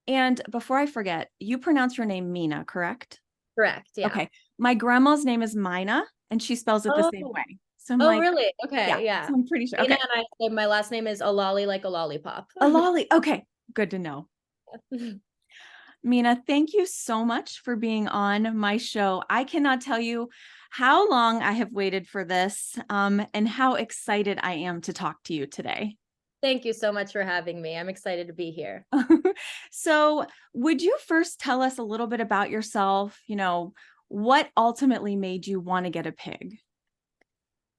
And before I forget, you pronounce your name Mina, correct? Correct. Yeah. Okay. My grandma's name is Mina, and she spells it the same Oh, way. So I'm oh, like, really? yeah, Okay. Yeah. so I'm pretty sure. Mina Okay. and I, my last name is Alali, like a lollipop. A lolly. Okay. Good to know. Mina, thank you so much for being on my show. I cannot tell you how long I have waited for this, and how excited I am to talk to you today. Thank you so much for having me. I'm excited to be here. So, would you first tell us a little bit about yourself? What ultimately made you want to get a pig?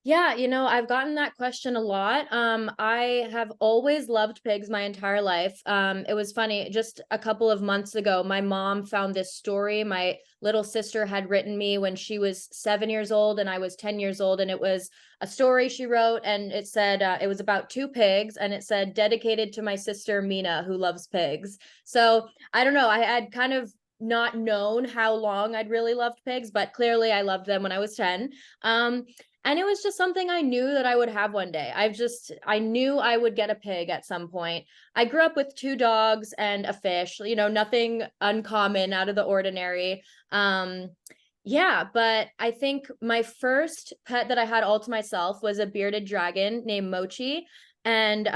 Yeah, I've gotten that question a lot. I have always loved pigs my entire life. It was funny, just a couple of months ago, my mom found this story my little sister had written me when she was 7 years old and I was 10 years old. And it was a story she wrote, and it said it was about two pigs, and it said dedicated to my sister Mina, who loves pigs. So I don't know, I had kind of not known how long I'd really loved pigs, but clearly I loved them when I was 10. Um, and it was just something I knew that I would have one day. I knew I would get a pig at some point. I grew up with two dogs and a fish, nothing uncommon out of the ordinary. Um, yeah, but I think my first pet that I had all to myself was a bearded dragon named Mochi. And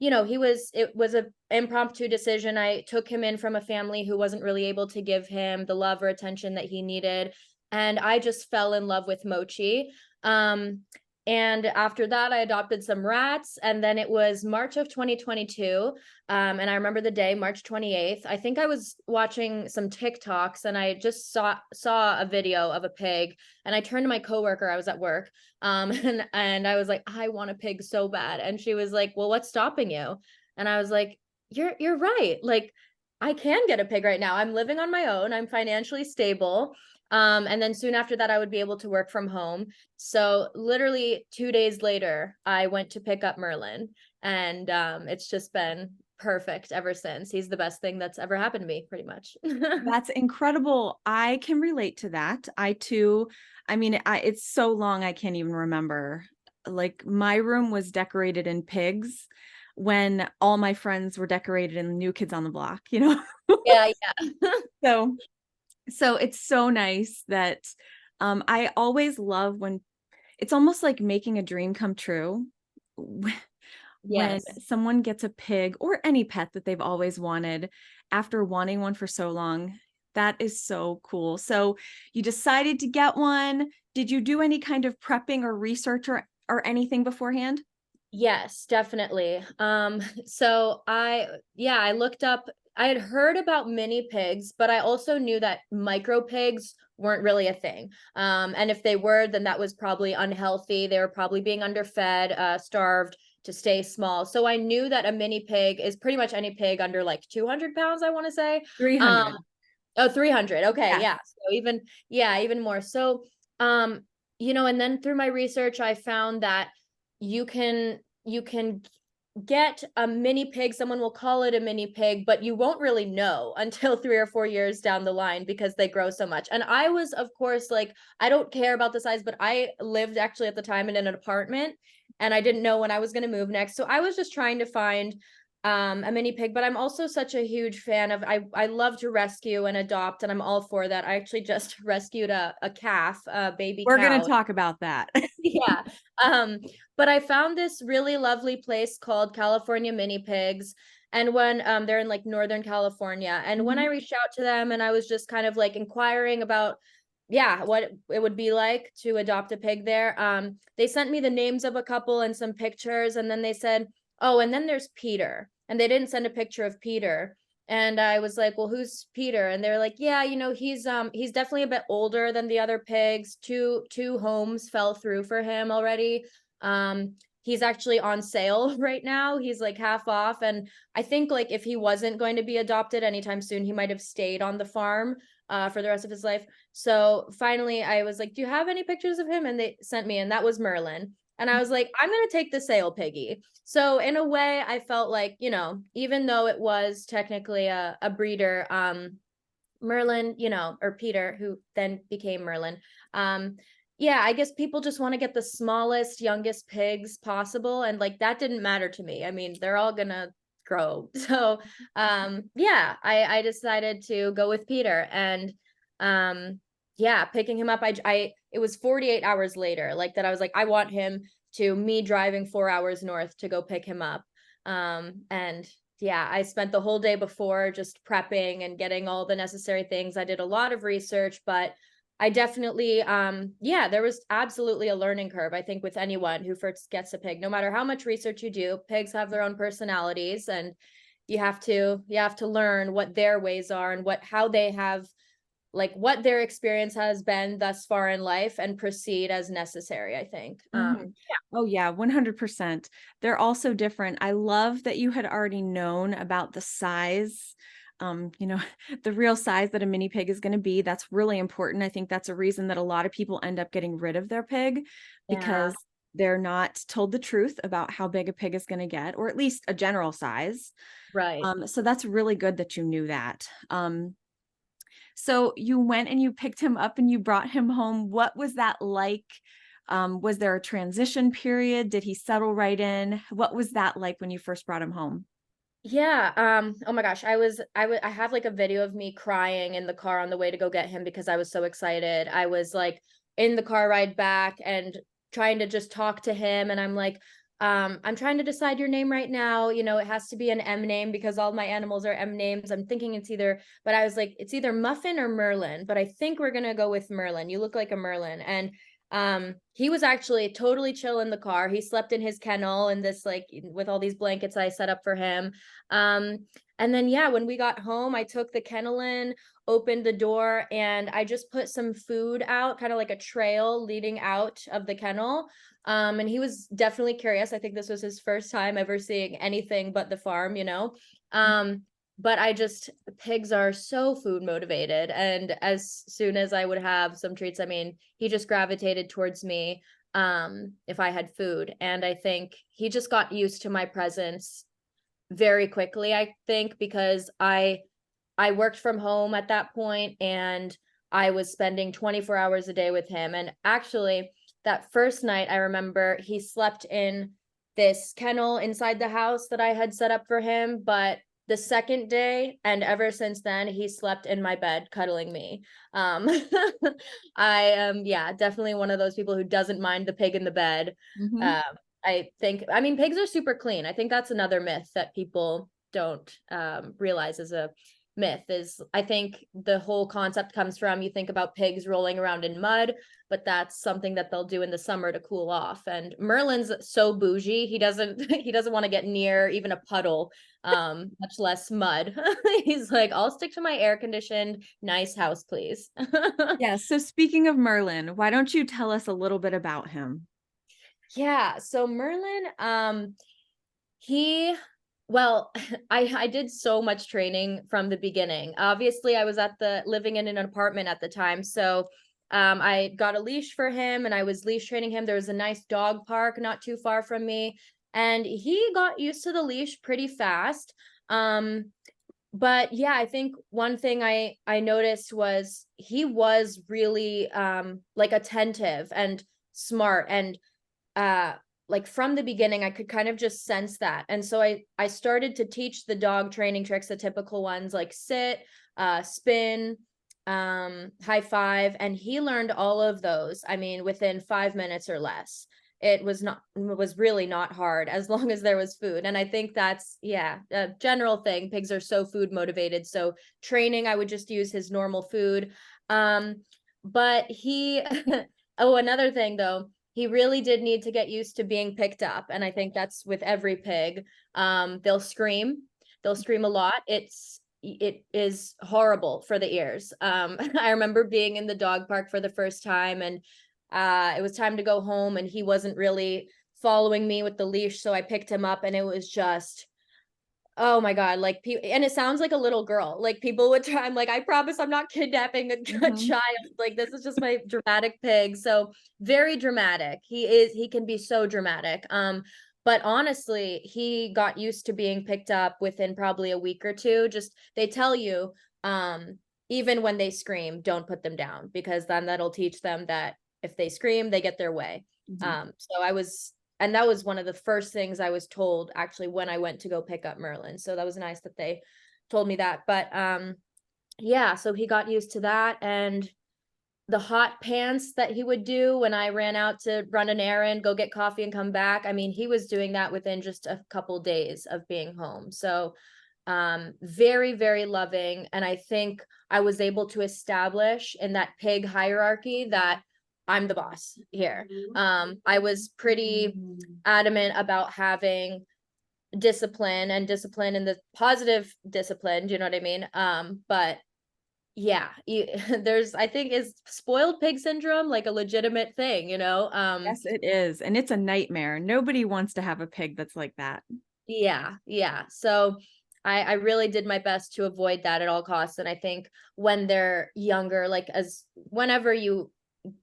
it was a impromptu decision. I took him in from a family who wasn't really able to give him the love or attention that he needed. And I just fell in love with Mochi. Um, and after that, I adopted some rats. And then it was March of 2022. And I remember the day, March 28th. I think I was watching some TikToks and I just saw a video of a pig. And I turned to my coworker, I was at work. And I was like, I want a pig so bad. And she was like, well, what's stopping you? And I was like, you're right. Like, I can get a pig right now. I'm living on my own. I'm financially stable. And then soon after that, I would be able to work from home. So literally 2 days later, I went to pick up Merlin, and it's just been perfect ever since. He's the best thing that's ever happened to me, pretty much. That's incredible. I can relate to that. I too, I mean, it's so long I can't even remember. Like my room was decorated in pigs when all my friends were decorated in New Kids on the Block. Yeah, yeah. So, so it's so nice that I always love when it's almost like making a dream come true when Yes. someone gets a pig or any pet that they've always wanted after wanting one for so long. That is so cool. So you decided to get one. Did you do any kind of prepping or research or anything beforehand? Yes, definitely. So I looked up, I had heard about mini pigs, but I also knew that micro pigs weren't really a thing. And if they were, then that was probably unhealthy. They were probably being underfed, starved to stay small. So I knew that a mini pig is pretty much any pig under like 200 pounds, I want to say. Um, 300. oh, 300. Okay, Yes. yeah. So even more. So, and then through my research, I found that you can get a mini pig. Someone will call it a mini pig, but you won't really know until 3 or 4 years down the line because they grow so much. And I was, of course, like, I don't care about the size, but I lived actually at the time in an apartment and I didn't know when I was going to move next. So I was just trying to find a mini pig, but I'm also such a huge fan of I love to rescue and adopt, and I'm all for that. I actually just rescued a calf, a baby We're going to cow. talk about that. Yeah. Um, but I found this really lovely place called California Mini Pigs. And when they're in like Northern California. And when I Mhm. reached out to them and I was just kind of like inquiring about, yeah, what it would be like to adopt a pig there, they sent me the names of a couple and some pictures. And then they said, oh, and then there's Peter. And they didn't send a picture of Peter. And I was like, well, who's Peter? And they're like, yeah, he's definitely a bit older than the other pigs. Two homes fell through for him already. He's actually on sale right now. He's like half off. And I think like if he wasn't going to be adopted anytime soon, he might have stayed on the farm for the rest of his life. So finally I was like, do you have any pictures of him? And they sent me, and that was Merlin. And I was like, I'm gonna take the sale piggy. So in a way, I felt like, even though it was technically a breeder, Merlin, or Peter, who then became Merlin, yeah, I guess people just want to get the smallest, youngest pigs possible. And like that didn't matter to me. I mean, they're all gonna grow. So yeah, I decided to go with Peter, and yeah, picking him up, I it was 48 hours later, like that I was like, I want him to me driving 4 hours north to go pick him up. And yeah, I spent the whole day before just prepping and getting all the necessary things. I did a lot of research, but I definitely yeah, there was absolutely a learning curve, I think, with anyone who first gets a pig. No matter how much research you do, pigs have their own personalities, and you have to learn what their ways are and what how they have, like, what their experience has been thus far in life, and proceed as necessary, I think. Mhm. Oh yeah, 100%. They're also different. I love that you had already known about the size, you know, the real size that a mini pig is going to be. That's really important. I think that's a reason that a lot of people end up getting rid of their pig Yeah, because they're not told the truth about how big a pig is going to get, or at least a general size. right. So that's really good that you knew that. So you went and you picked him up and you brought him home. What was that like? Was there a transition period? Did he settle right in? What was that like when you first brought him home? Yeah, oh my gosh, I have like a video of me crying in the car on the way to go get him because I was so excited. I was like in the car ride back and trying to just talk to him, and I'm like, I'm trying to decide your name right now. You know, it has to be an M name because all my animals are M names. I'm thinking it's either, but I was like, it's either Muffin or Merlin, but I think we're gonna go with Merlin. You look like a Merlin. And he was actually totally chill in the car. He slept in his kennel and this, like, with all these blankets I set up for him. um and then yeah, when we got home, I took the kennel in, opened the door, and I just put some food out, kind of like a trail leading out of the kennel. And he was definitely curious. I think this was his first time ever seeing anything but the farm, you know. um but I just, pigs are so food motivated, and as soon as I would have some treats, I mean, he just gravitated towards me if I had food. And I think he just got used to my presence very quickly, I think, because I worked from home at that point, and I was spending 24 hours a day with him. And actually, that first night, I remember he slept in this kennel inside the house that I had set up for him. But the second day, and ever since then, he slept in my bed, cuddling me. Um, I am, yeah, definitely one of those people who doesn't mind the pig in the bed. Mhm. Um, I think, I mean, pigs are super clean. I think that's another myth that people don't realize is a myth. Is, I think the whole concept comes from, you think about pigs rolling around in mud, but that's something that they'll do in the summer to cool off. And Merlin's so bougie, he doesn't he doesn't want to get near even a puddle, much less mud. He's like, I'll stick to my air conditioned nice house, please. Yeah, so speaking of Merlin, why don't you tell us a little bit about him? Yeah, so Merlin, he, well, I did so much training from the beginning. Obviously, I was at the living in an apartment at the time, so I got a leash for him and I was leash training him. There was a nice dog park not too far from me, and he got used to the leash pretty fast. Um, but yeah, I think one thing I noticed was he was really like attentive and smart, and uh like from the beginning I could kind of just sense that. And so I started to teach the dog training tricks, the typical ones like sit, spin, high five, and he learned all of those, I mean, within 5 minutes or less. It was really not hard as long as there was food. And I think that's, yeah, a general thing. Pigs are so food motivated, so training, I would just use his normal food. But he oh, another thing though, he really did need to get used to being picked up. And I think that's with every pig. They'll scream. They'll scream a lot. It is horrible for the ears. I remember being in the dog park for the first time, and it was time to go home, and he wasn't really following me with the leash. So I picked him up, and it was just, oh my God, like, and it sounds like a little girl. Like, people would try, I'm like, I promise I'm not kidnapping a Mhm. child. Like, this is just my dramatic pig. So very dramatic. He can be so dramatic. But honestly, he got used to being picked up within probably a week or two. Just, they tell you, even when they scream, don't put them down, because then that'll teach them that if they scream, they get their way. Mhm. So I was, and that was one of the first things I was told actually when I went to go pick up Merlin. So that was nice that they told me that. But yeah, so he got used to that, and the hot pants that he would do when I ran out to run an errand, go get coffee and come back. I mean, he was doing that within just a couple days of being home. So very, very loving. And I think I was able to establish in that pig hierarchy that I'm the boss here. I was pretty adamant about having discipline, and discipline in the positive discipline, do you know what I mean? But yeah, there's, I think, is spoiled pig syndrome like a legitimate thing, you know? Yes, it is. And it's a nightmare. Nobody wants to have a pig that's like that. Yeah, yeah. So I really did my best to avoid that at all costs. And I think when they're younger, like as whenever you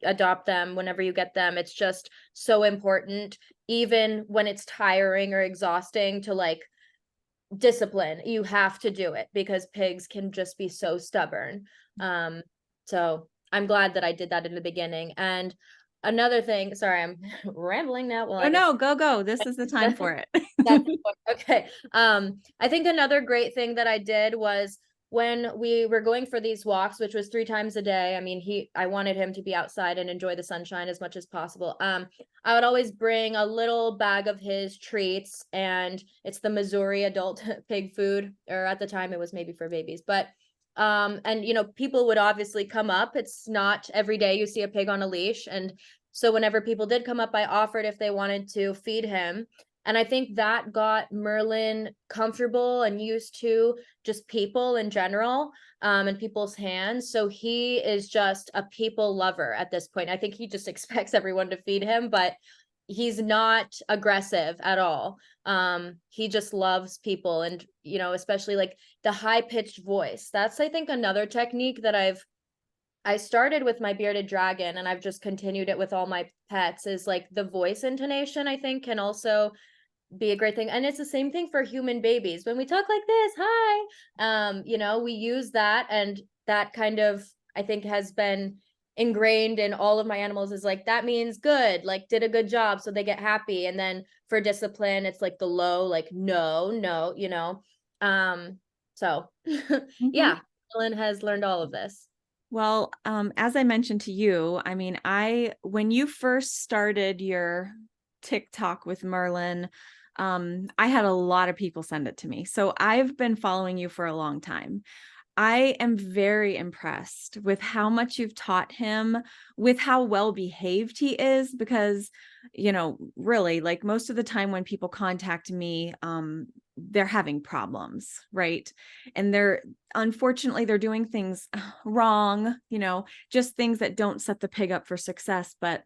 adopt them, whenever you get them, it's just so important, even when it's tiring or exhausting, to like discipline. You have to do it because pigs can just be so stubborn. So I'm glad that I did that in the beginning. And another thing, sorry, I'm rambling now. Well, Oh I guess no, go, go. This is the time for it. that's okay. I think another great thing that I did was when we were going for these walks, which was 3 times a day. I mean, I wanted him to be outside and enjoy the sunshine as much as possible. I would always bring a little bag of his treats, and it's the Missouri adult pig food, or at the time it was maybe for babies, but and you know, people would obviously come up. It's not every day you see a pig on a leash, and so whenever people did come up, I offered if they wanted to feed him. And I think that got Merlin comfortable and used to just people in general, and people's hands. So he is just a people lover at this point. I think he just expects everyone to feed him, but he's not aggressive at all. He just loves people, and you know, especially like the high pitched voice. That's, I think, another technique that I started with my bearded dragon, and I've just continued it with all my pets, is like the voice intonation, I think, can also be a great thing. And it's the same thing for human babies. When we talk like this, hi, you know, we use that, and that kind of, I think, has been ingrained in all of my animals, is like that means good, like did a good job, so they get happy. And then for discipline, it's like the low, like no, no, you know. So Mhm. yeah, Ellen has learned all of this. Well, as I mentioned to you, I mean, when you first started your TikTok with Merlin, I had a lot of people send it to me. So I've been following you for a long time. I am very impressed with how much you've taught him, with how well behaved he is, because, you know, really, like most of the time when people contact me, they're having problems, right? And unfortunately, they're doing things wrong, you know, just things that don't set the pig up for success. But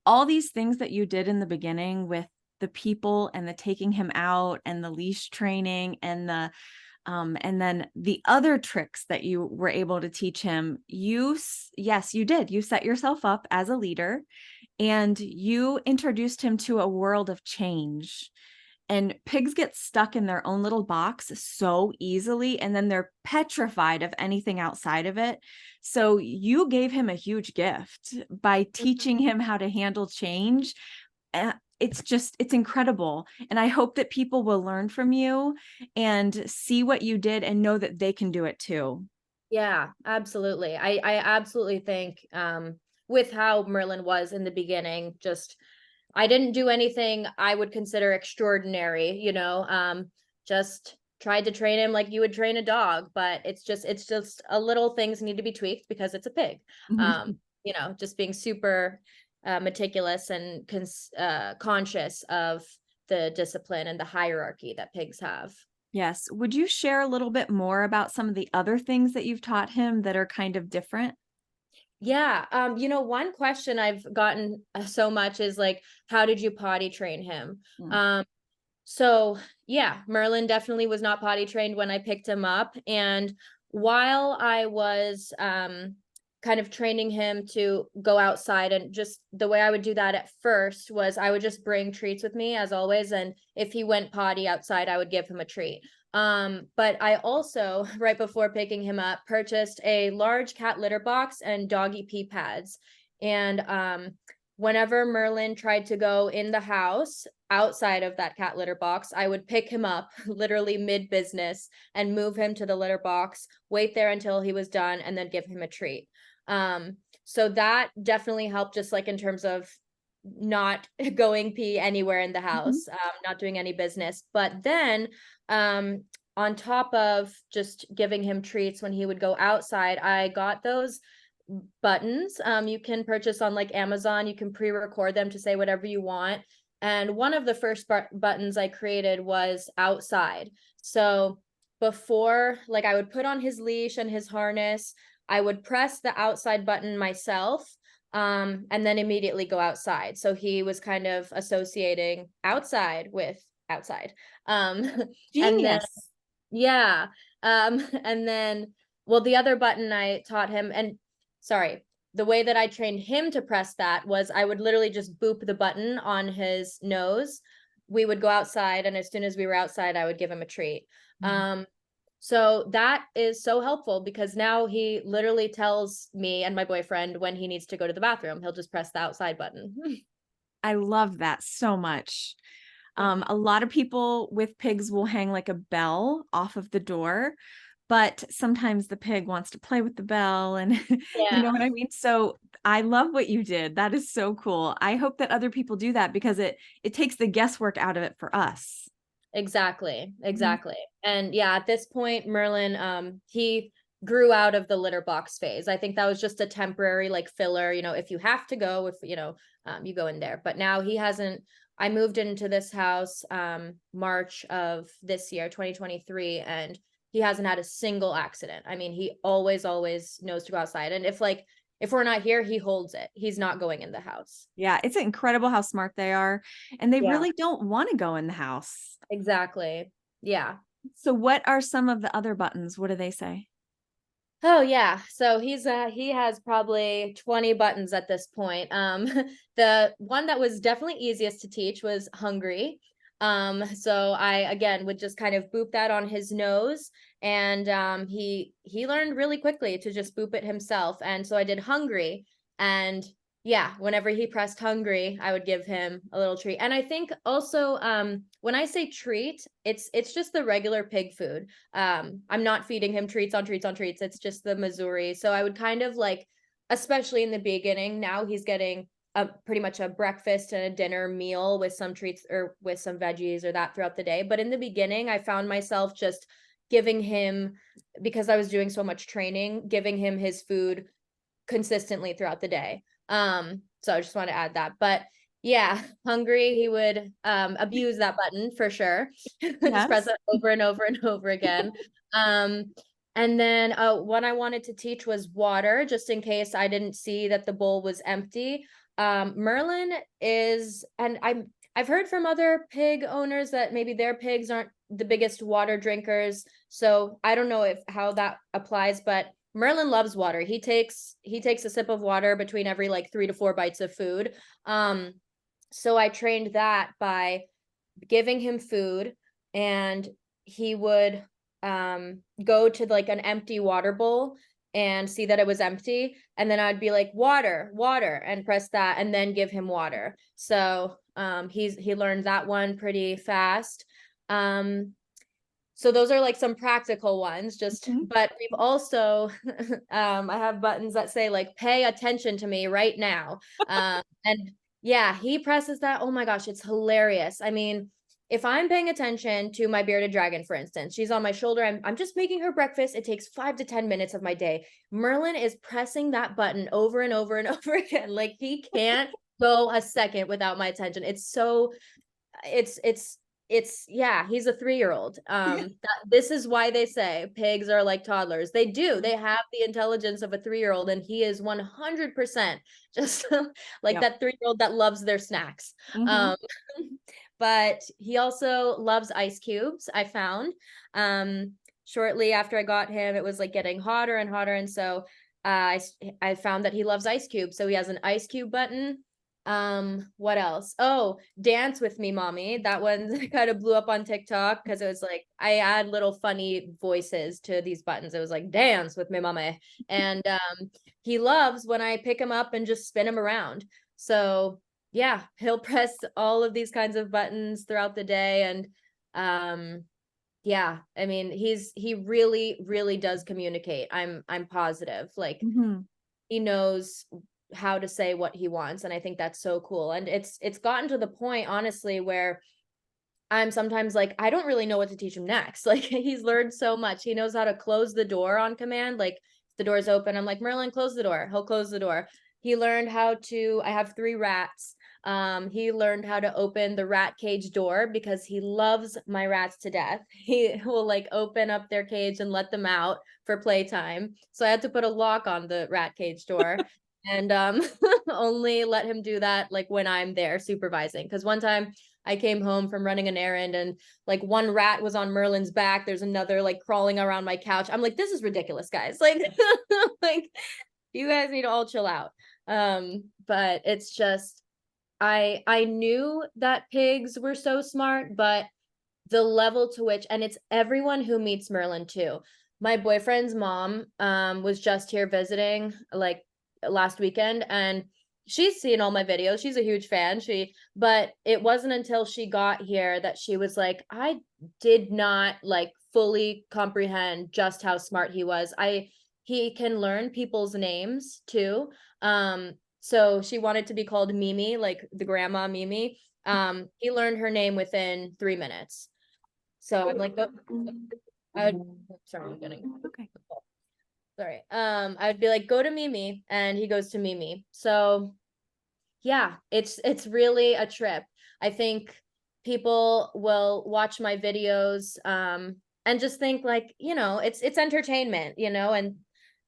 all these things that you did in the beginning with the people and the taking him out and the leash training and then the other tricks that you were able to teach him, yes, you did. You set yourself up as a leader, and you introduced him to a world of change. And pigs get stuck in their own little box so easily, and then they're petrified of anything outside of it. So you gave him a huge gift by teaching him how to handle change. It's incredible. And I hope that people will learn from you and see what you did and know that they can do it too. Yeah, absolutely. I absolutely think with how Merlin was in the beginning, just I didn't do anything I would consider extraordinary, you know. Just tried to train him like you would train a dog, but it's just a little things need to be tweaked because it's a pig. You know, just being super meticulous and conscious of the discipline and the hierarchy that pigs have. Yes. Would you share a little bit more about some of the other things that you've taught him that are kind of different? Yeah, you know, one question I've gotten so much is like, how did you potty train him? Mm. Um, so yeah, Merlin definitely was not potty trained when I picked him up. And while I was kind of training him to go outside, and just the way I would do that at first was I would just bring treats with me as always. And if he went potty outside, I would give him a treat. But I also, right before picking him up, purchased a large cat litter box and doggy pee pads. And whenever Merlin tried to go in the house outside of that cat litter box, I would pick him up literally mid business and move him to the litter box, wait there until he was done, and then give him a treat. So that definitely helped, just like in terms of not going pee anywhere in the Mhm. house, not doing any business. But then, on top of just giving him treats when he would go outside, I got those buttons. You can purchase on like Amazon. You can pre-record them to say whatever you want. And one of the first buttons I created was outside. So before, like, I would put on his leash and his harness, I would press the outside button myself, and then immediately go outside. So he was kind of associating outside with outside. Um, and then Genius. yeah, and then, well, the other button I taught him, and sorry, the way that I trained him to press that was I would literally just boop the button on his nose. We would go outside, and as soon as we were outside, I would give him a treat. Mm. Um, so that is so helpful because now he literally tells me and my boyfriend when he needs to go to the bathroom. He'll just press the outside button. I love that so much. A lot of people with pigs will hang like a bell off of the door, but sometimes the pig wants to play with the bell and you know Yeah, what I mean? So I love what you did. That is so cool. I hope that other people do that because it takes the guesswork out of it for us. exactly. Mhm. Exactly. And yeah, at this point, Merlin, he grew out of the litter box phase. I think that was just a temporary like filler, if you have to go, if you go in there. But now he hasn't. I moved into this house March of this year, 2023, and he hasn't had a single accident. I mean, he always knows to go outside. And if we're not here, he holds it. He's not going in the house. Yeah, it's incredible how smart they are, and they Yeah, really don't want to go in the house. exactly. Yeah. So what are some of the other buttons? What do they say? Oh yeah. So he has probably 20 buttons at this point. The one that was definitely easiest to teach was hungry. So I again would just kind of boop that on his nose, and he learned really quickly to just boop it himself. And so I did hungry, and yeah, whenever he pressed hungry, I would give him a little treat. And I think also, when I say treat, it's just the regular pig food. I'm not feeding him treats on treats on treats. It's just the Missouri. So I would kind of like, especially in the beginning, now he's getting a pretty much a breakfast and a dinner meal with some treats or with some veggies or that throughout the day. But in the beginning, I found myself just giving him, because I was doing so much training, giving him his food consistently throughout the day. So I just want to add that. But yeah, hungry, he would abuse that button for sure. Just press Yes. it over and over and over again. Um, and then what I wanted to teach was water, just in case I didn't see that the bowl was empty. Merlin is, and I've heard from other pig owners that maybe their pigs aren't the biggest water drinkers. So I don't know if how that applies, but Merlin loves water. He takes a sip of water between every like 3 to 4 bites of food. Um, so I trained that by giving him food, and he would go to like an empty water bowl and see that it was empty, and then I'd be like water, water, and press that and then give him water. So he learned that one pretty fast. So those are like some practical ones, just, Mhm. but we've also I have buttons that say like pay attention to me right now. And yeah, he presses that. Oh my gosh, it's hilarious. I mean, if I'm paying attention to my bearded dragon, for instance, she's on my shoulder. I'm just making her breakfast. It takes 5 to 10 minutes of my day. Merlin is pressing that button over and over and over again. Like he can't go a second without my attention. It's yeah, he's a 3-year-old. This is why they say pigs are like toddlers. They do. They have the intelligence of a 3-year-old, and he is 100% just like Yep. that 3-year-old that loves their snacks. Mhm. Um, but he also loves ice cubes, I found. Shortly after I got him, it was like getting hotter and hotter, and so I found that he loves ice cubes. So he has an ice cube button. What else? Oh, dance with me, mommy. That one kind of blew up on TikTok because it was like I add little funny voices to these buttons. It was like dance with me, mommy. And he loves when I pick him up and just spin him around. So yeah, he'll press all of these kinds of buttons throughout the day. And yeah, I mean, he really, really does communicate. I'm positive. Like, Mhm. he knows how to say what he wants, and I think that's so cool. And it's gotten to the point, honestly, where I'm sometimes like, I don't really know what to teach him next. Like, he's learned so much. He knows how to close the door on command. Like, if the door's open, I'm like, Merlin, close the door. He'll close the door. He learned how to, I have 3 rats. He learned how to open the rat cage door because he loves my rats to death. He will like open up their cage and let them out for playtime. So I had to put a lock on the rat cage door and only let him do that like when I'm there supervising. Because one time I came home from running an errand and like one rat was on Merlin's back. There's another like crawling around my couch. I'm like, this is ridiculous, guys. Like, like you guys need to all chill out. But it's just I knew that pigs were so smart, but the level to which, and it's everyone who meets Merlin too. My boyfriend's mom was just here visiting like last weekend, and she's seen all my videos. She's a huge fan. But it wasn't until she got here that she was like, I did not like fully comprehend just how smart he was. He can learn people's names too. So she wanted to be called Mimi, like the grandma Mimi. He learned her name within 3 minutes. So I'm like, oh, I would, sorry, I'm getting Okay. sorry. I'd be like, go to Mimi, and he goes to Mimi. So yeah, it's really a trip. I think people will watch my videos, and just think like, it's entertainment, and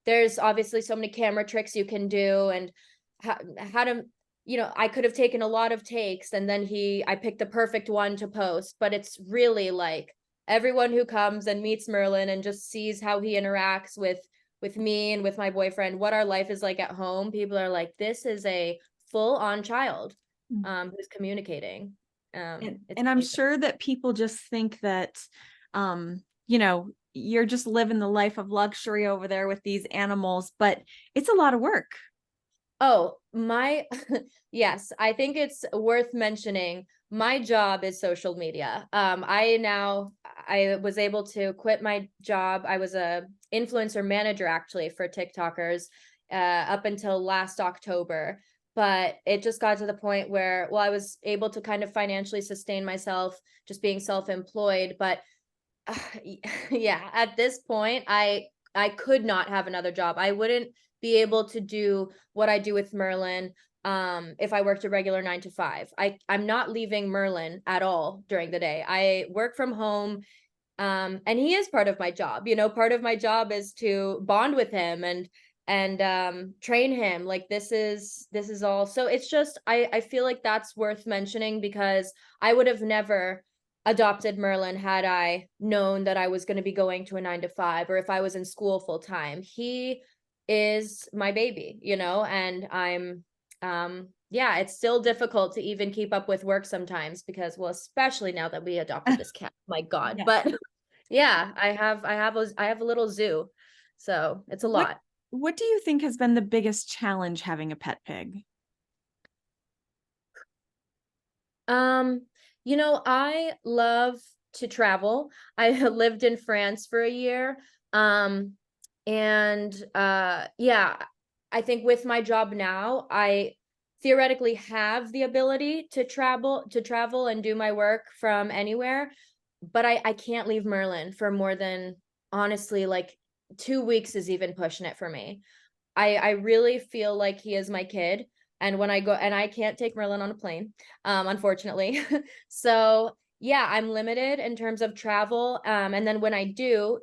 there's obviously so many camera tricks you can do, and how to, I could have taken a lot of takes, and then I picked the perfect one to post, but it's really like everyone who comes and meets Merlin and just sees how he interacts with me and with my boyfriend, what our life is like at home. People are like, this is a full on child Mm. who's communicating. It's And I'm amazing. sure that people just think that, you're just living the life of luxury over there with these animals, but it's a lot of work. Oh, my yes, I think it's worth mentioning. My job is social media. I was able to quit my job. I was a influencer manager actually for TikTokers up until last October. But it just got to the point where, well, I was able to kind of financially sustain myself just being self-employed. But yeah, at this point, I could not have another job. I wouldn't be able to do what I do with Merlin if I worked a regular 9 to 5. I'm not leaving Merlin at all during the day. I work from home, and he is part of my job. Part of my job is to bond with him and train him. Like, this is all. So it's just, I feel like that's worth mentioning because I would have never adopted Merlin had I known that I was going to be going to a 9 to 5, or if I was in school full time. He is my baby, and yeah, it's still difficult to even keep up with work sometimes because, well, especially now that we adopted this cat. My God. Yes. But yeah, I have a little zoo. So it's a What lot. what do you think has been the biggest challenge having a pet pig? Um, I love to travel. I lived in France for a year. Um, and yeah, I think with my job now, I theoretically have the ability to travel and do my work from anywhere, but I can't leave Merlin for more than, honestly, like 2 weeks is even pushing it for me. I really feel like he is my kid, and when I go, and I can't take Merlin on a plane, unfortunately. So, yeah, I'm limited in terms of travel, and then when I do,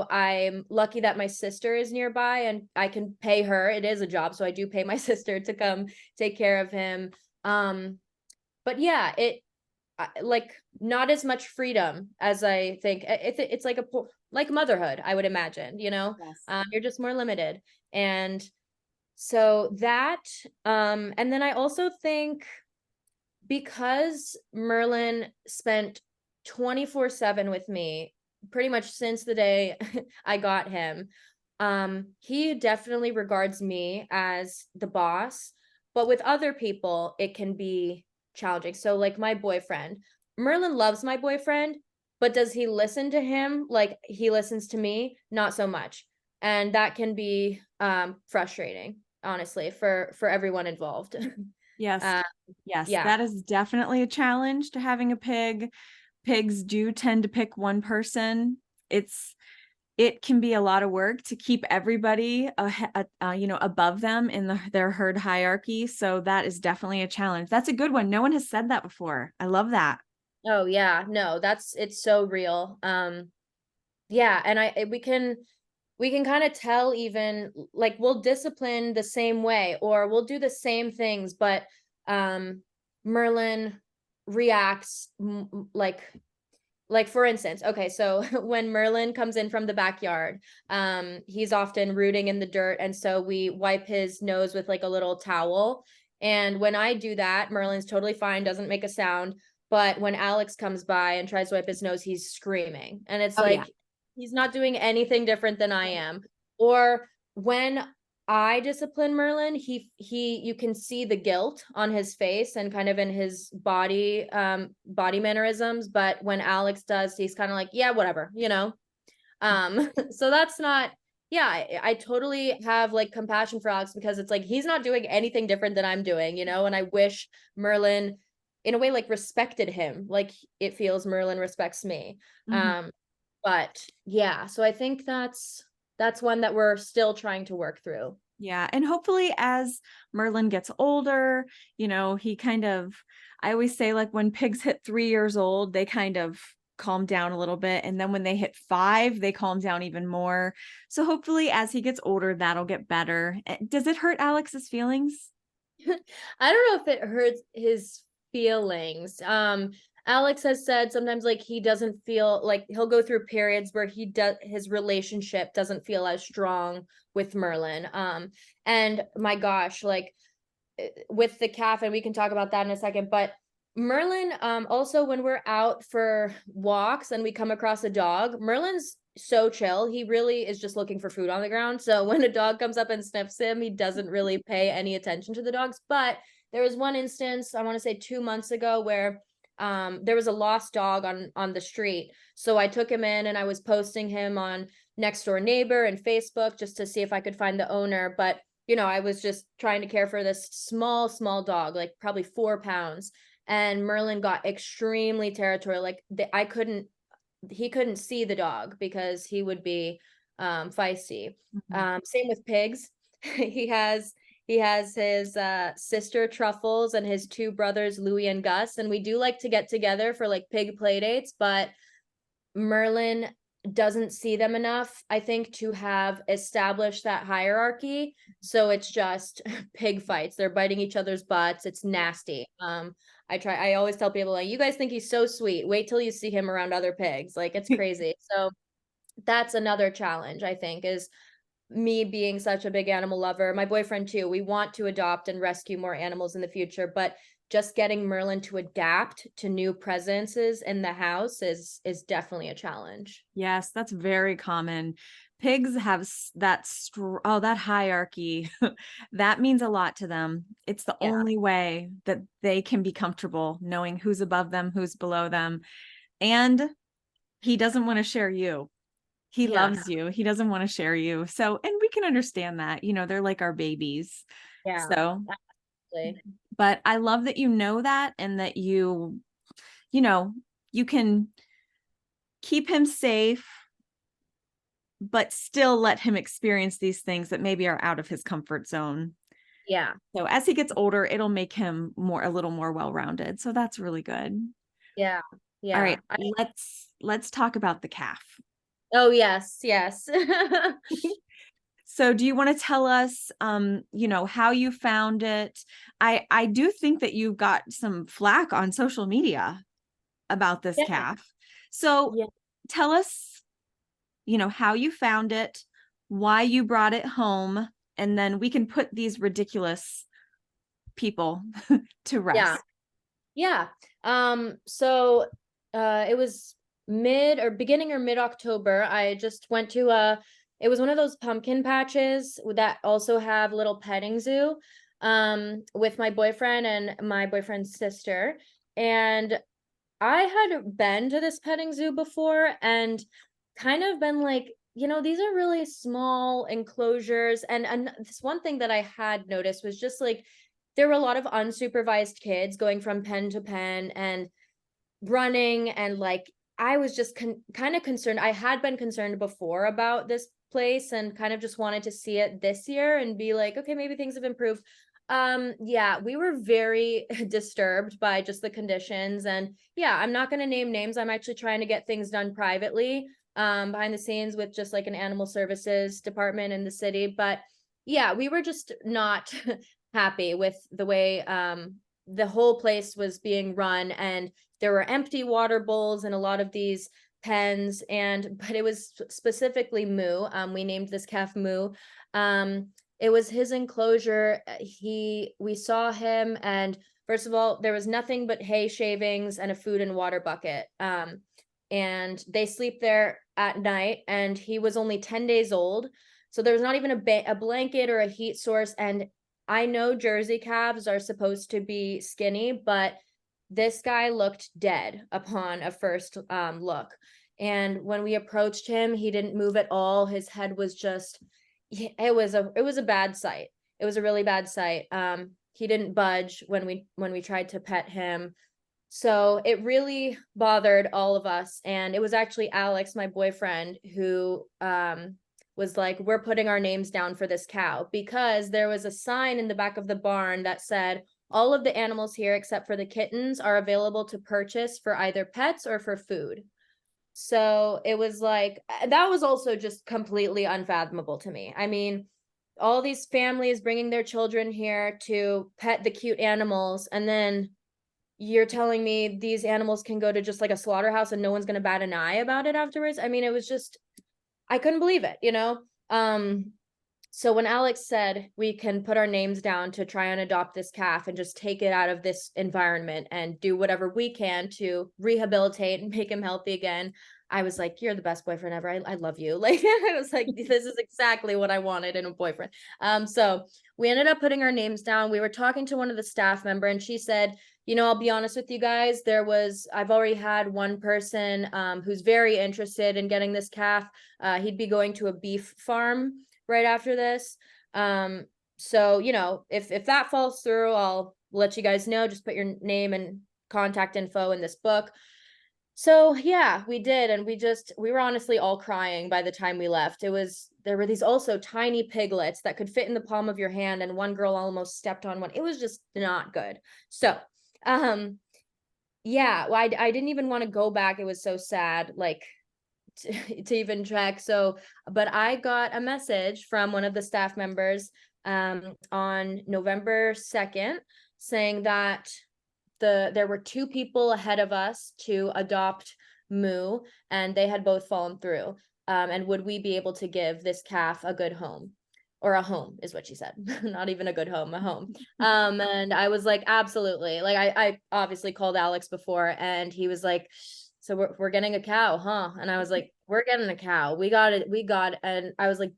I'm lucky that my sister is nearby and I can pay her. It is a job, so I do pay my sister to come take care of him. Um, but yeah, like not as much freedom as I think. It's like like motherhood, I would imagine, Yes. you're just more limited. And so that, and then I also think because Merlin spent 24/7 with me pretty much since the day I got him, he definitely regards me as the boss. but with other people, it can be challenging. So like my boyfriend, Merlin loves my boyfriend, but does he listen to him like he listens to me? Not so much. And that can be frustrating, honestly, for everyone involved. Yes. uh, Yes, yeah. that is definitely a challenge to having a pig. Pigs do tend to pick one person. It's it can be a lot of work to keep everybody above them in their herd hierarchy. So that is definitely a challenge. That's a good one. No one has said that before. I love that. Oh yeah, no, it's so real. Yeah, and we can kind of tell even like we'll discipline the same way or we'll do the same things, but Merlin reacts like for instance, okay, so when Merlin comes in from the backyard, he's often rooting in the dirt, and so we wipe his nose with like a little towel. And when I do that, Merlin's totally fine, doesn't make a sound. But when Alex comes by and tries to wipe his nose, he's screaming. And it's Oh yeah. like he's not doing anything different than I am. Or when I discipline Merlin, he you can see the guilt on his face and kind of in his body mannerisms, but when Alex does, he's kind of like, yeah, whatever, you know. So that's not yeah, I totally have like compassion for Alex because it's like he's not doing anything different than I'm doing, you know, and I wish Merlin in a way like respected him like it feels Merlin respects me. Mhm. Um but yeah, so I think that's one that we're still trying to work through. Yeah. And hopefully, as Merlin gets older, he kind of, I always say, like, when pigs hit 3 years old, they kind of calm down a little bit. And then when they hit 5, they calm down even more. So hopefully, as he gets older, that'll get better. Does it hurt Alex's feelings? I don't know if it hurts his feelings. Alex has said sometimes like he doesn't feel like he'll go through periods where he does his relationship doesn't feel as strong with Merlin. And my gosh, like with the calf, and we can talk about that in a second, but Merlin, also when we're out for walks and we come across a dog, Merlin's so chill. He really is just looking for food on the ground. So when a dog comes up and sniffs him, he doesn't really pay any attention to the dogs. But there was one instance, I want to say 2 months ago, where there was a lost dog on the street. So I took him in and I was posting him on Next Door Neighbor and Facebook just to see if I could find the owner. But I was just trying to care for this small dog, like probably 4 pounds. And Merlin got extremely territorial. Like he couldn't see the dog because he would be feisty. Mhm. Same with pigs. he has he has his sister Truffles and his two brothers Louie and Gus, and we do like to get together for like pig play dates, but Merlin doesn't see them enough, I think, to have established that hierarchy. So it's just pig fights. They're biting each other's butts. It's nasty. I always tell people like, you guys think he's so sweet. Wait till you see him around other pigs. Like it's crazy. So that's another challenge, I think, is me being such a big animal lover. My boyfriend too. We want to adopt and rescue more animals in the future, but just getting Merlin to adapt to new presences in the house is definitely a challenge. Yes, that's very common. Pigs have that hierarchy. That means a lot to them. It's the Yeah. only way that they can be comfortable knowing who's above them, who's below them. And he doesn't want to share you. He Yeah. loves you. He doesn't want to share you. So, and we can understand that. They're like our babies. Yeah. So, Absolutely. but I love that you know that, and that you know, you can keep him safe, but still let him experience these things that maybe are out of his comfort zone. Yeah. So as he gets older, it'll make him a little more well-rounded. So that's really good. Yeah. All Yeah. right, let's talk about the calf. Oh yes, yes. So do you want to tell us, how you found it? I do think that you got some flack on social media about this Yeah. calf. So Yeah. tell us, how you found it, why you brought it home, and then we can put these ridiculous people to Yeah. rest. Yeah. So it was mid or beginning or mid October. I just went to it was one of those pumpkin patches that also have little petting zoo. with my boyfriend and my boyfriend's sister. And I had been to this petting zoo before and kind of been like, these are really small enclosures. And this one thing that I had noticed was just like there were a lot of unsupervised kids going from pen to pen and running, and like I was just kind of concerned. I had been concerned before about this place and kind of just wanted to see it this year and be like, okay, maybe things have improved. Yeah, we were very disturbed by just the conditions. And yeah, I'm not going to name names. I'm actually trying to get things done privately, behind the scenes with just like an animal services department in the city. But yeah, we were just not happy with the way the whole place was being run, and there were empty water bowls in a lot of these pens. And but it was specifically Moo. We named this calf Moo. It was his enclosure. We saw him, and first of all, there was nothing but hay shavings and a food and water bucket. And they sleep there at night, and he was only 10 days old, so there was not even a blanket or a heat source. And I know Jersey calves are supposed to be skinny, but this guy looked dead upon a first look. And when we approached him, he didn't move at all. His head was just, it was a bad sight. It was a really bad sight. He didn't budge when we tried to pet him. So it really bothered all of us. And it was actually Alex, my boyfriend, who was like, we're putting our names down for this cow, because there was a sign in the back of the barn that said, all of the animals here except for the kittens are available to purchase for either pets or for food. So it was like, that was also just completely unfathomable to me. I mean, all these families bringing their children here to pet the cute animals, and then you're telling me these animals can go to just like a slaughterhouse and no one's going to bat an eye about it afterwards. I mean, it was just, I couldn't believe it. So when Alex said we can put our names down to try and adopt this calf and just take it out of this environment and do whatever we can to rehabilitate and make him healthy again, I was like, you're the best boyfriend ever. I love you. Like, I was like, this is exactly what I wanted in a boyfriend. So we ended up putting our names down. We were talking to one of the staff member, and she said, I'll be honest with you guys, I've already had one person who's very interested in getting this calf. He'd be going to a beef farm right after this. So, if that falls through, I'll let you guys know. Just put your name and contact info in this book. So yeah, we did. And we were honestly all crying by the time we left. There were these also tiny piglets that could fit in the palm of your hand, and one girl almost stepped on one. It was just not good. So, yeah, well, I didn't even want to go back. It was so sad, like, to even check. So, but I got a message from one of the staff members on November 2nd saying that there were two people ahead of us to adopt Moo, and they had both fallen through. And would we be able to give this calf a good home? Or a home is what she said. Not even a good home, a home. And I was like, absolutely. Like I obviously called Alex before, and he was like, so we're getting a cow, huh? And I was like, we're getting a cow. We got it. And I was like,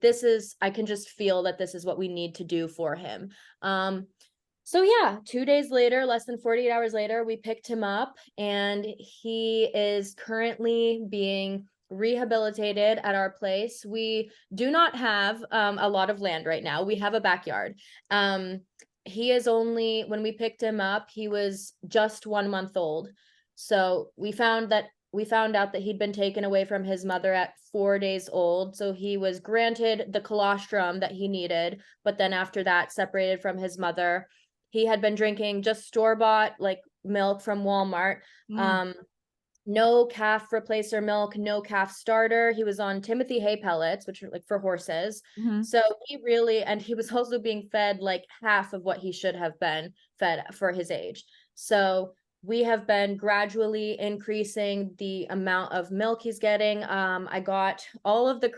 I can just feel that this is what we need to do for him. So yeah, 2 days later, less than 48 hours later, we picked him up, and he is currently being rehabilitated at our place. We do not have a lot of land right now. We have a backyard. He is only, when we picked him up, he was just 1 month old. So we found out that he'd been taken away from his mother at 4 days old. So he was granted the colostrum that he needed, but then after that, separated from his mother. He had been drinking just store-bought like milk from Walmart. No calf replacer milk, no calf starter. He was on Timothy hay pellets, which are like for horses. So he was also being fed like half of what he should have been fed for his age. So we have been gradually increasing the amount of milk he's getting. I got all of the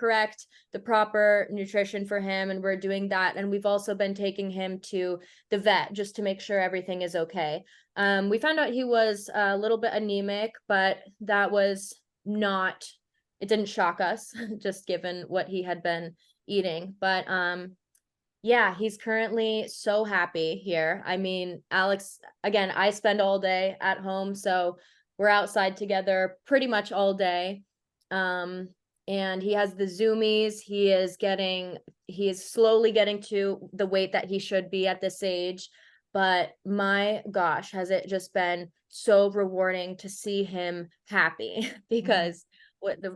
proper nutrition for him, and we're doing that. And we've also been taking him to the vet just to make sure everything is okay. We found out he was a little bit anemic, but that was not, it didn't shock us, just given what he had been eating. But Yeah, he's currently so happy here. I mean, Alex, again, I spend all day at home, so we're outside together pretty much all day. Um, and he has the zoomies. He is slowly getting to the weight that he should be at this age. But my gosh, has it just been so rewarding to see him happy Mhm. because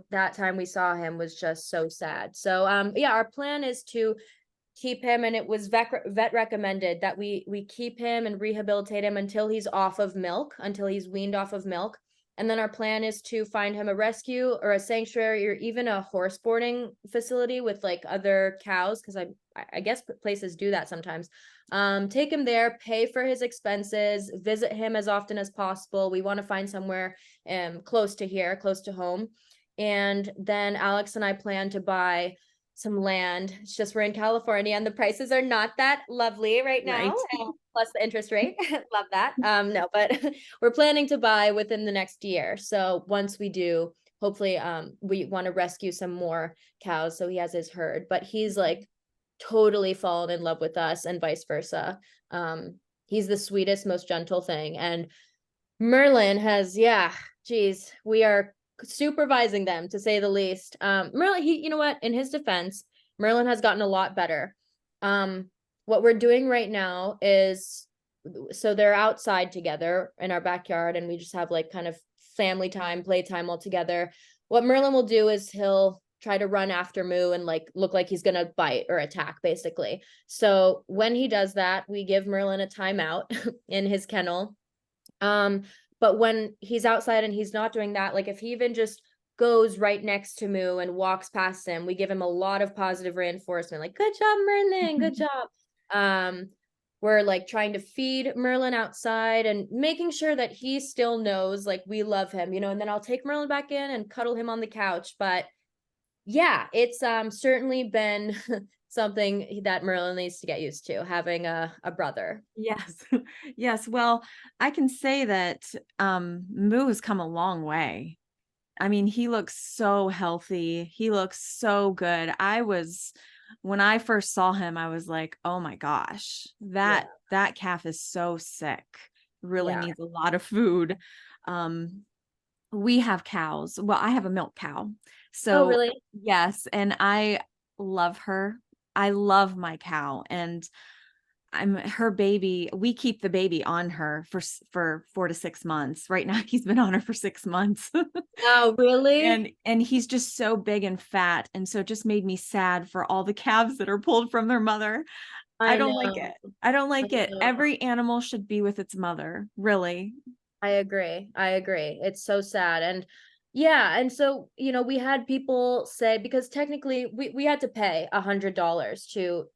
that time we saw him was just so sad. So yeah, our plan is to keep him, and it was vet recommended that we keep him and rehabilitate him until he's off of milk, until he's weaned off of milk. And then our plan is to find him a rescue or a sanctuary or even a horse boarding facility with like other cows, because I guess places do that sometimes. Take him there, pay for his expenses, visit him as often as possible. We want to find somewhere close to here, close to home. And then Alex and I plan to buy some land. It's just we're in California and the prices are not that lovely right now. Right. Plus the interest rate. Love that. No, but we're planning to buy within the next year. So once we do, hopefully we want to rescue some more cows so he has his herd. But he's like totally fallen in love with us and vice versa. He's the sweetest, most gentle thing. And Merlin has, yeah, geez, we are supervising them to say the least. Merlin, you know what? In his defense, Merlin has gotten a lot better. What we're doing right now is, so they're outside together in our backyard, and we just have like kind of family time, playtime all together. What Merlin will do is he'll try to run after Moo and like look like he's gonna bite or attack, basically. So when he does that, we give Merlin a timeout in his kennel. But when he's outside and he's not doing that, like if he even just goes right next to Moo and walks past him, we give him a lot of positive reinforcement, like, good job, Merlin, good job. Um, we're like trying to feed Merlin outside and making sure that he still knows like we love him, you know, and then I'll take Merlin back in and cuddle him on the couch. But yeah, it's certainly been something that Merlin needs to get used to, having a brother. Yes. Yes. Well, I can say that Moo has come a long way. I mean, he looks so healthy. He looks so good. When I first saw him, I was like, oh my gosh, Yeah. that calf is so sick. Really Yeah. needs a lot of food. Um, we have cows. Well, I have a milk cow. Oh, So really? yes, and I love her. I love my cow, and I'm her baby. We keep the baby on her for 4 to 6 months. Right now, he's been on her for 6 months. Oh, really? And he's just so big and fat, and so it just made me sad for all the calves that are pulled from their mother. I I don't like know. it. I don't I like it. know. Every animal should be with its mother, really. I agree. I agree. It's so sad. And yeah, and so, you know, we had people say, because technically we had to pay $100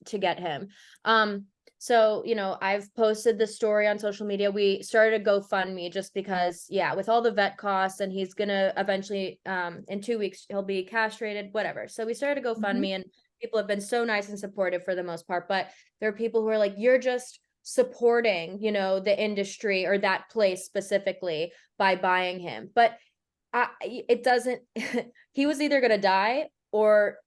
to get him. Um so, you know, I've posted this story on social media. We started a GoFundMe just because, yeah, with all the vet costs, and he's gonna eventually in 2 weeks he'll be castrated, whatever. So we started a Mhm. GoFundMe, and people have been so nice and supportive for the most part. But there are people who are like, you're just supporting, you know, the industry or that place specifically by buying him. But it doesn't he was either going to die or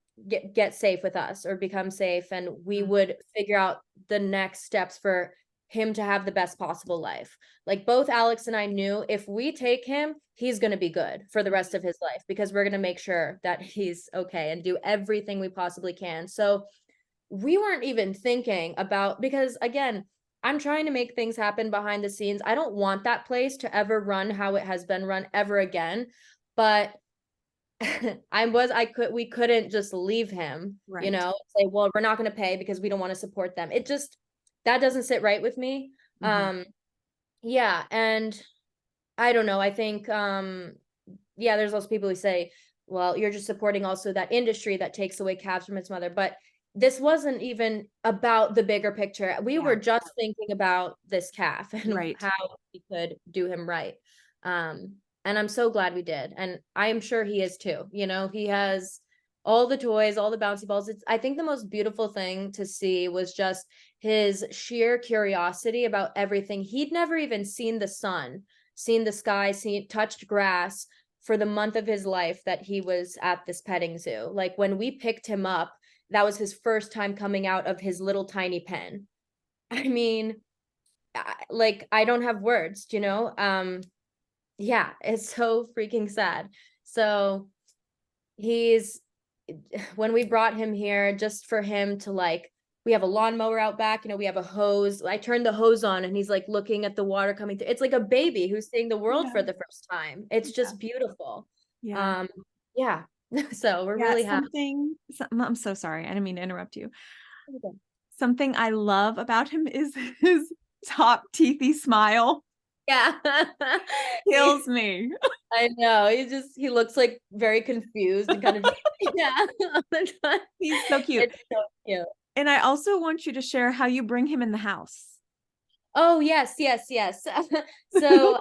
get safe with us or become safe, and we Mm. would figure out the next steps for him to have the best possible life. Like both Alex and I knew if we take him, he's going to be good for the rest of his life, because we're going to make sure that he's okay and do everything we possibly can. So we weren't even thinking about, because again, I'm trying to make things happen behind the scenes. I don't want that place to ever run how it has been run ever again. But we couldn't just leave him, you Right. know, say, well, we're not going to pay because we don't want to support them. It just, that doesn't sit right with me. Mhm. Um, yeah. And I don't know. I think, yeah, there's also people who say, well, you're just supporting also that industry that takes away calves from its mother. But this wasn't even about the bigger picture. We were Yeah. just thinking about this calf and Right. how we could do him right. Um, and I'm so glad we did. And I am sure he is too. You know, he has all the toys, all the bouncy balls. I think the most beautiful thing to see was just his sheer curiosity about everything. He'd never even seen the sun, seen the sky, touched grass for the month of his life that he was at this petting zoo. Like when we picked him up, that was his first time coming out of his little tiny pen. I mean, like, I don't have words, you know? Yeah, it's so freaking sad. So he's when we brought him here just for him to like, we have a lawnmower out back, we have a hose. I turned the hose on and he's like looking at the water coming through. It's like a baby who's seeing the world Yeah. for the first time. It's Yeah. just beautiful. Yeah. Um, yeah. So we're Yeah. really happy. I'm so sorry. I didn't mean to interrupt you. Something I love about him is his top teethy smile. Yeah. Kills me. I know. He looks like very confused and kind of yeah. All the time. He's so cute. It's so cute. And I also want you to share how you bring him in the house. Oh, yes, yes, yes. So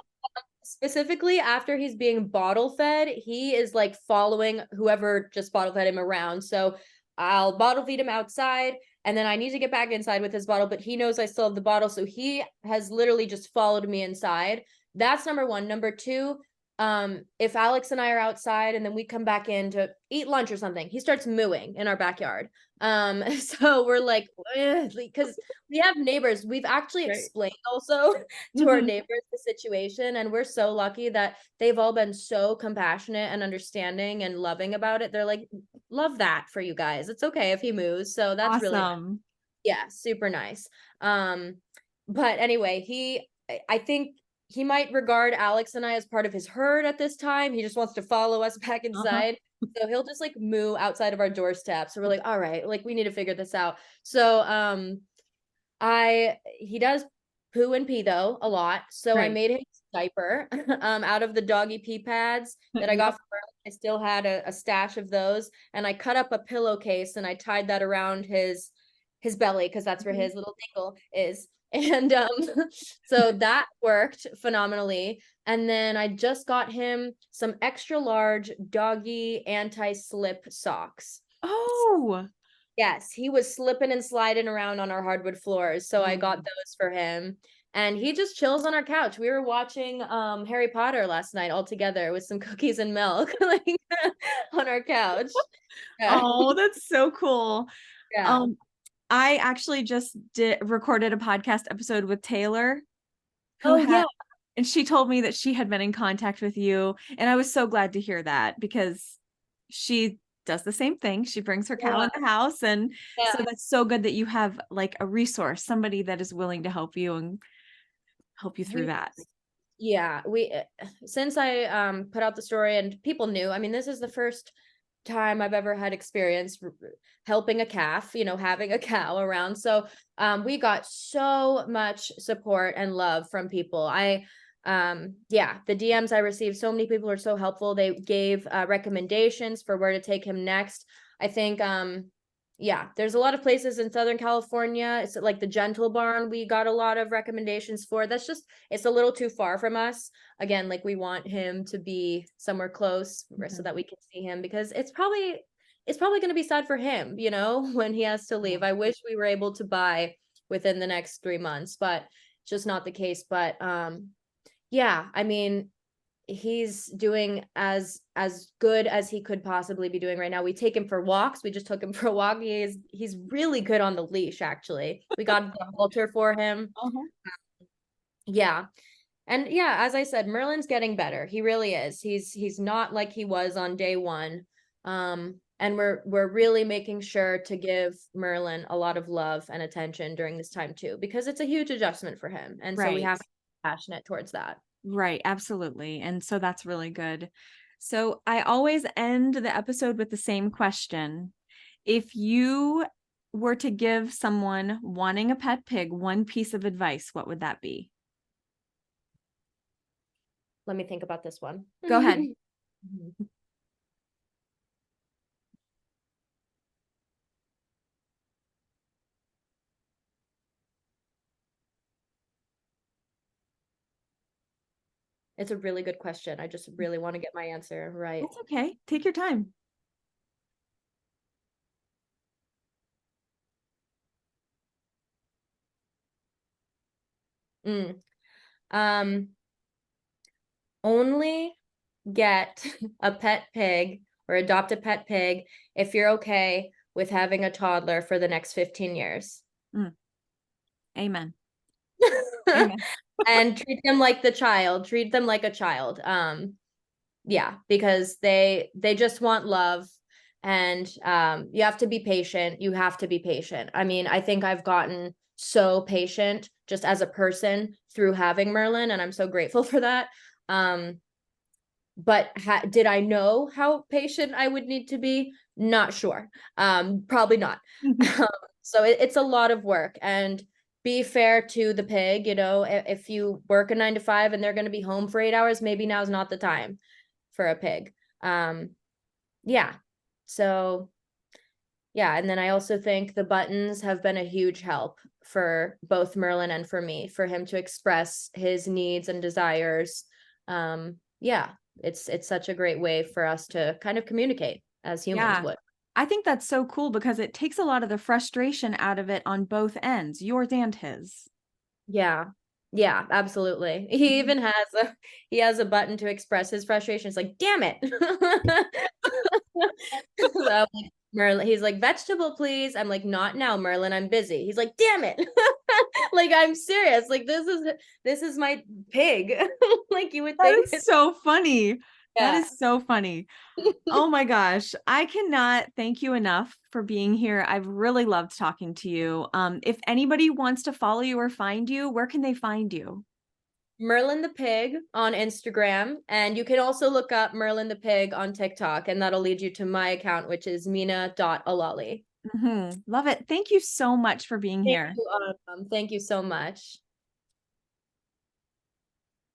specifically after he's being bottle fed, he is like following whoever just bottle fed him around. So I'll bottle feed him outside and then I need to get back inside with his bottle, but he knows I still have the bottle. So he has literally just followed me inside. That's number one. Number two, if Alex and I are outside and then we come back in to eat lunch or something, he starts mooing in our backyard. So we're like, because we have neighbors. We've actually Right. explained also to our neighbors the situation, and we're so lucky that they've all been so compassionate and understanding and loving about it. They're like, love that for you guys. It's okay if he moves. So that's really nice. Awesome. Yeah, super nice. But anyway, I think he might regard Alex and I as part of his herd at this time. He just wants to follow us back Uh-huh. inside. So he'll just like moo outside of our doorstep. So we're like, all right, like we need to figure this out. So I he does poo and pee though a lot. So I Right. made him a diaper out of the doggy pee pads that I got Yep. from Merlin. I still had a stash of those, and I cut up a pillowcase and I tied that around his belly because that's where his little dingle is. And so that worked phenomenally. And then I just got him some extra large doggy anti-slip socks. Oh. Yes, he was slipping and sliding around on our hardwood floors, so I got Mm. those for him. And he just chills on our couch. We were watching Harry Potter last night all together with some cookies and milk like on our couch. Yeah. Oh, that's so cool. Yeah. Um, I actually just recorded a podcast episode with Taylor, who Oh had, yeah. and she told me that she had been in contact with you. And I was so glad to hear that because she does the same thing. She brings her cow Yeah. in the house. And so Yeah. that's so good that you have like a resource, somebody that is willing to help you and help you through We that. Yeah, we since I put out the story and people knew. I mean, this is the first time I've ever had experience helping a calf, having a cow around. So we got so much support and love from people. Yeah, the DMs I received, so many people are so helpful. They gave recommendations for where to take him next. I think yeah, there's a lot of places in Southern California. It's like the Gentle Barn, we got a lot of recommendations for. That's just, it's a little too far from us. Again, like we want him to be somewhere close so Mhm. that we can see him because it's probably going to be sad for him, when he has to leave. I wish we were able to buy within the next 3 months, but it's just not the case. But yeah, I mean, he's doing as good as he could possibly be doing right now. We take him for walks. We just took him for a walk. He's really good on the leash, actually. We got the halter for him. Uh-huh. Yeah. And yeah, as I said, Merlin's getting better. He really is. He's not like he was on day one. And we're really making sure to give Merlin a lot of love and attention during this time too, because it's a huge adjustment for him. And so we Right. have to be passionate towards that. Right, absolutely. And so that's really good. So I always end the episode with the same question. If you were to give someone wanting a pet pig one piece of advice, what would that be? Let me think about this one. Go ahead. It's a really good question. I just really want to get my answer right. That's okay. Take your time. Mm. Um, Only get a pet pig or adopt a pet pig if you're okay with having a toddler for the next 15 years. Mm, amen. Amen. And treat them like the child, treat them like a child. Yeah, because they just want love, and you have to be patient. You have to be patient. I mean, I think I've gotten so patient just as a person through having Merlin, and I'm so grateful for that. But did I know how patient I would need to be? Not sure. Probably not. So it's a lot of work, and be fair to the pig. You know, if you work a 9 to 5 and they're going to be home for 8 hours, maybe now's not the time for a pig. Yeah. So yeah, and then I also think the buttons have been a huge help for both Merlin and for me, for him to express his needs and desires. Yeah, it's such a great way for us to kind of communicate as humans Yeah. would. I think that's so cool because it takes a lot of the frustration out of it on both ends, yours and his. Yeah. Yeah, absolutely. He has a button to express his frustration. It's like, damn it. So I'm like, Merlin, he's like, vegetable, please. I'm like, not now, Merlin. I'm busy. He's like, damn it. Like, I'm serious. Like, this is my pig. Like, you would That think is so funny. That yeah. is so funny. Oh my gosh. I cannot thank you enough for being here. I've really loved talking to you. If anybody wants to follow you or find you, where can they find you? Merlin the Pig on Instagram. And you can also look up Merlin the Pig on TikTok, and that'll lead you to my account, which is mina.alali. Love it. Thank you so much for being Thank here. you, Autumn. Thank you so much.